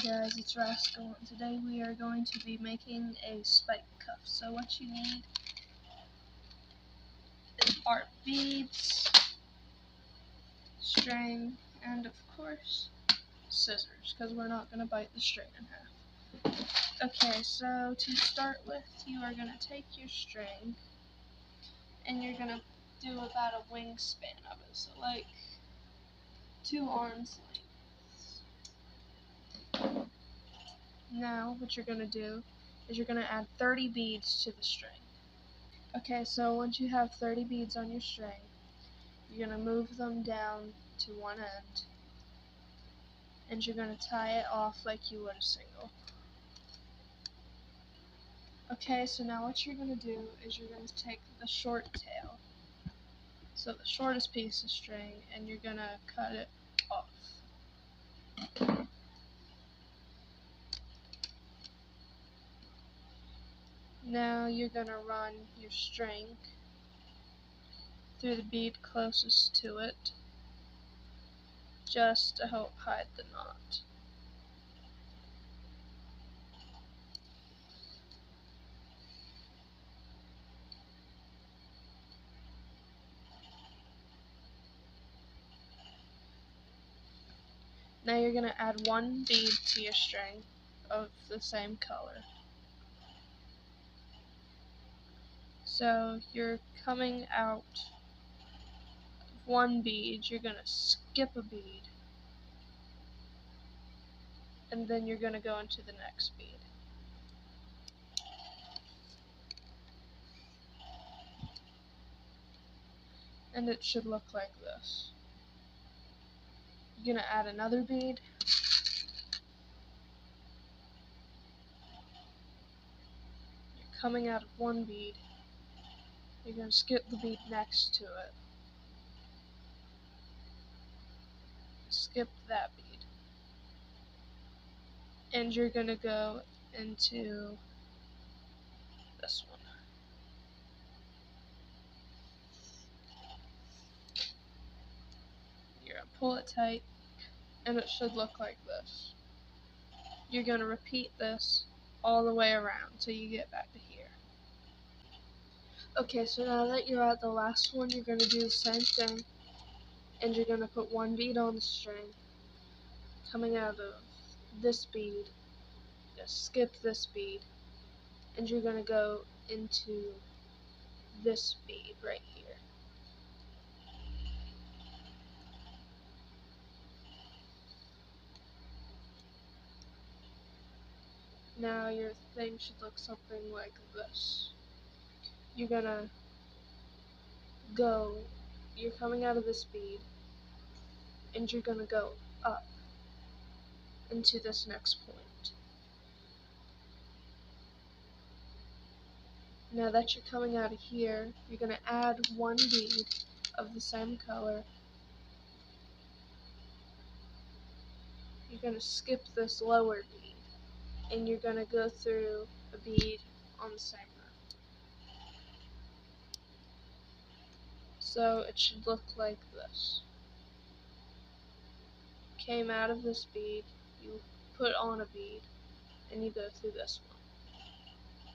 guys, it's Rascal, and today we are going to be making a spike cuff. So what you need are beads, string, and of course, scissors, because we're not going to bite the string in half. Okay, so to start with, you are going to take your string, and you're going to do about a wingspan of it, so like 2 arms lengths. Now, what you're going to do is you're going to add 30 beads to the string. Okay, so once you have 30 beads on your string, you're going to move them down to one end, and you're going to tie it off like you would a single. Okay, so now what you're going to do is you're going to take the short tail, so the shortest piece of string, and you're going to cut it off. Now you're going to run your string through the bead closest to it, just to help hide the knot. Now you're going to add 1 bead to your string of the same color. So you're coming out of 1 bead, you're going to skip a bead, and then you're going to go into the next bead. And it should look like this. You're going to add another bead, you're coming out of 1 bead, you're going to skip the bead next to it, skip that bead, and you're going to go into this one. You're going to pull it tight, and it should look like this. You're going to repeat this all the way around till you get back to here. Okay, so now that you're at the last one, you're going to do the same thing, and you're going to put 1 bead on the string, coming out of this bead, just skip this bead, and you're going to go into this bead right here. Now your thing should look something like this. You're gonna go, you're coming out of this bead, and you're gonna go up into this next point. Now that you're coming out of here, you're gonna add 1 bead of the same color. You're gonna skip this lower bead, and you're gonna go through a bead on the same row. So it should look like this. Came out of this bead, you put on a bead, and you go through this one.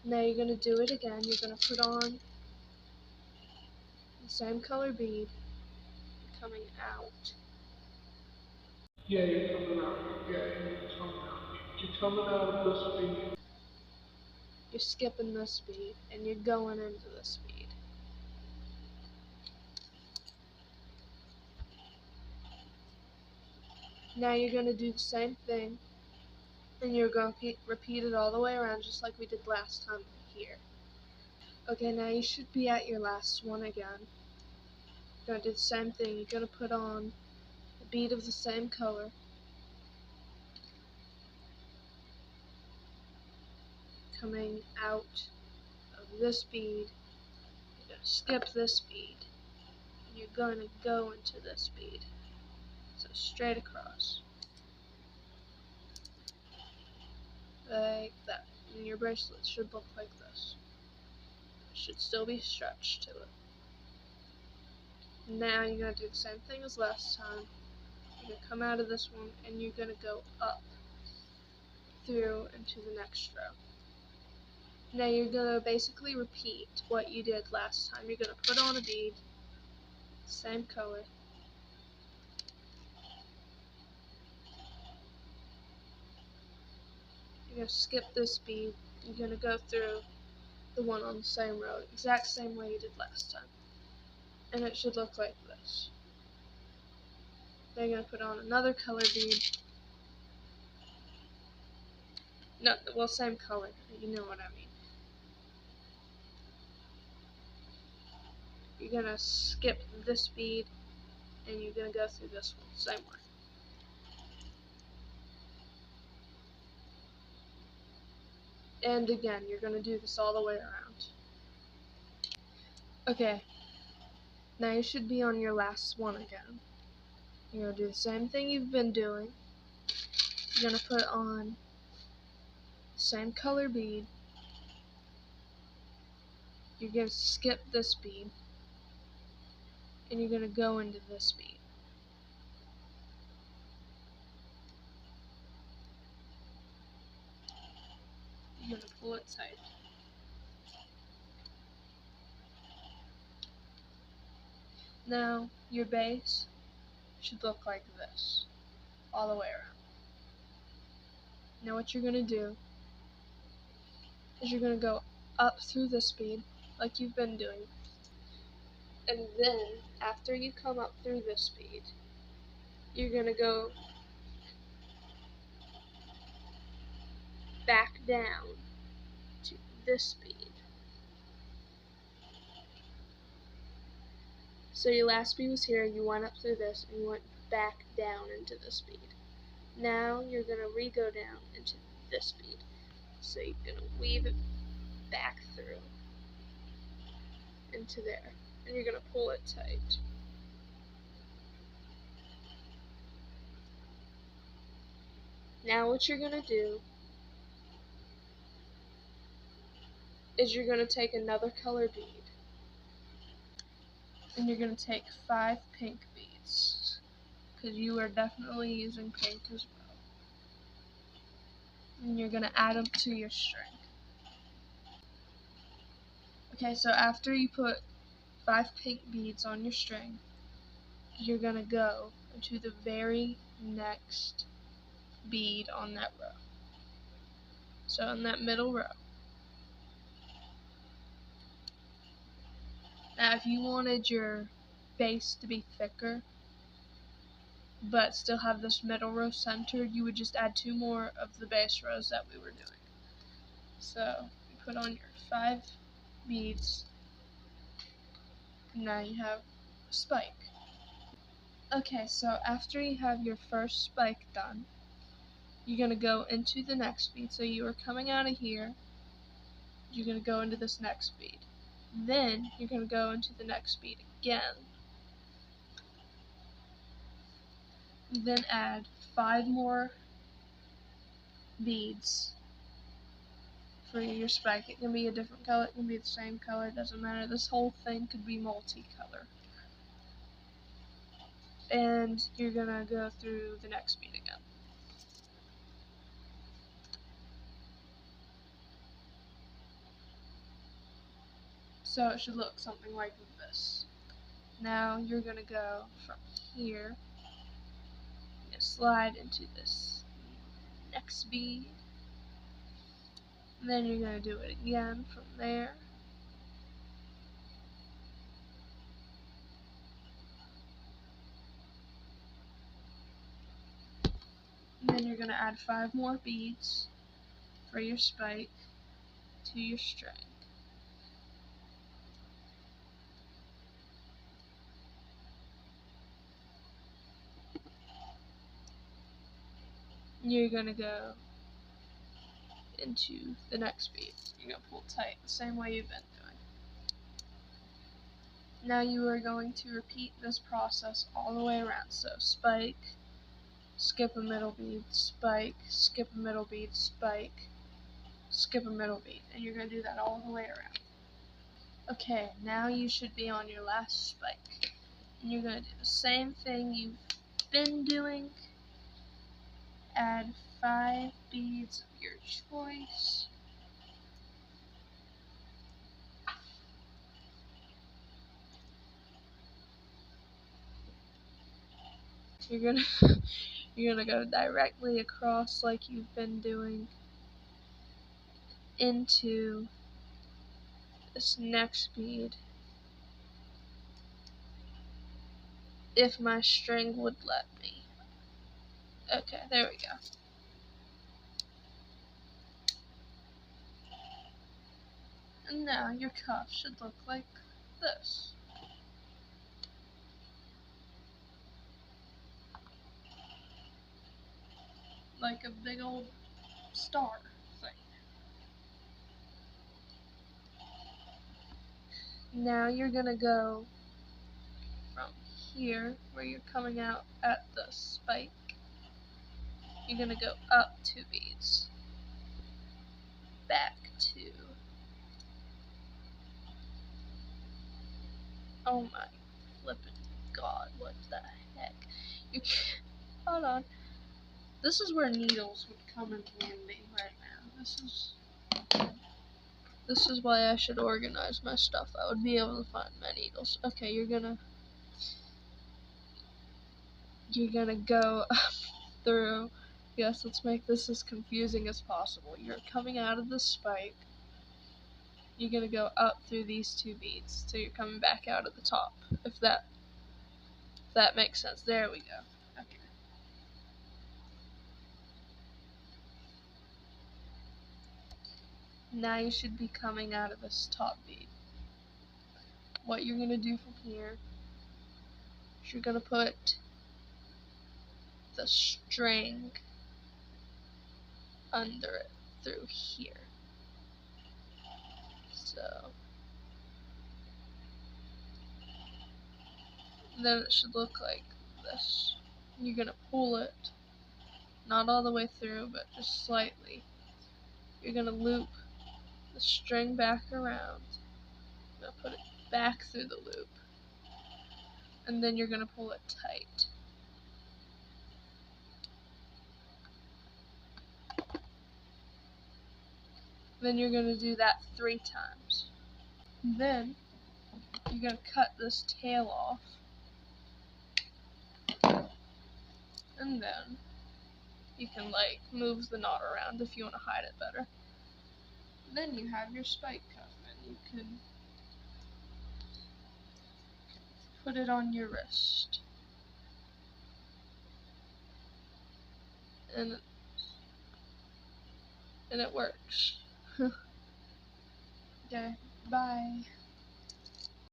Now you're going to do it again. You're going to put on the same color bead, coming out. Yeah, you're coming out. Yeah, you're coming out. You're coming out of this bead. You're skipping this bead, and you're going into this bead. Now you're going to do the same thing, and you're going to repeat it all the way around, just like we did last time here. Okay, now you should be at your last one again. You're going to do the same thing. You're going to put on a bead of the same color, coming out of this bead. You're going to skip this bead, and you're going to go into this bead. So straight across. Like that. And your bracelet should look like this. It should still be stretched to it. Now you're going to do the same thing as last time. You're going to come out of this one, and you're going to go up. through into the next row. Now you're going to basically repeat what you did last time. You're going to put on a bead, same color. You're going to skip this bead. You're going to go through the one on the same row, exact same way you did last time. And it should look like this. Then you're going to put on another color bead. No, well, same color. You know what I mean. You're going to skip this bead, and you're going to go through this one, same way. And again, you're going to do this all the way around. Okay, now you should be on your last one again. You're going to do the same thing you've been doing. You're going to put on the same color bead. You're going to skip this bead, and you're going to go into this bead. You're going to pull it tight. Now, your base should look like this, all the way around. Now what you're going to do is you're going to go up through this bead, like you've been doing. And then, after you come up through this bead, you're going to go back down to this bead. So your last bead was here, you went up through this, and you went back down into this bead. Now you're going to re-go down into this bead. So you're going to weave it back through into there, and you're going to pull it tight. Now what you're going to do is you're going to take another color bead, and you're going to take 5 pink beads, because you are definitely using pink as well. And you're going to add them to your string. Okay, so after you put 5 pink beads on your string, you're going to go into the very next bead on that row. So in that middle row. Now if you wanted your base to be thicker, but still have this middle row centered, you would just add 2 more of the base rows that we were doing. So you put on your 5 beads, and now you have a spike. Okay, so after you have your first spike done, you're going to go into the next bead. So you are coming out of here, you're going to go into this next bead. Then you're going to go into the next bead again. Then add 5 more beads for your spike. It can be a different color, it can be the same color, it doesn't matter. This whole thing could be multicolor. And you're going to go through the next bead again. So it should look something like this. Now you're going to go from here, slide into this next bead, and then you're going to do it again from there. And then you're going to add 5 more beads for your spike to your string. And you're going to go into the next bead. You're going to pull tight the same way you've been doing. Now you are going to repeat this process all the way around. So spike, skip a middle bead, spike, skip a middle bead, spike, skip a middle bead, and you're going to do that all the way around. Okay, now you should be on your last spike, and you're going to do the same thing you've been doing. Add 5 beads your choice. You're gonna go directly across like you've been doing into this next bead. If my string would let me. Okay, there we go. And now your cuff should look like this. Like a big old star thing. Now you're gonna go from here, where you're coming out at the spike. You're gonna go up 2 beads. Back 2. Oh my flippin' god, what the heck? You can't, hold on. This is where needles would come in handy right now. This is why I should organize my stuff. I would be able to find my needles. Okay, you're gonna go up through. Yes, let's make this as confusing as possible. You're coming out of the spike. You're gonna go up through these 2 beads, so you're coming back out at the top. If that makes sense. There we go. Okay. Now you should be coming out of this top bead. What you're gonna do from here is you're gonna put the string under it through here. So then it should look like this. You're gonna pull it, not all the way through, but just slightly. You're gonna loop the string back around. I'm gonna put it back through the loop, and then you're gonna pull it tight. Then you're gonna do that 3 times. Then you're gonna cut this tail off, and then you can like move the knot around if you want to hide it better. Then you have your spike cuff, and you can put it on your wrist. And it works. Okay, bye.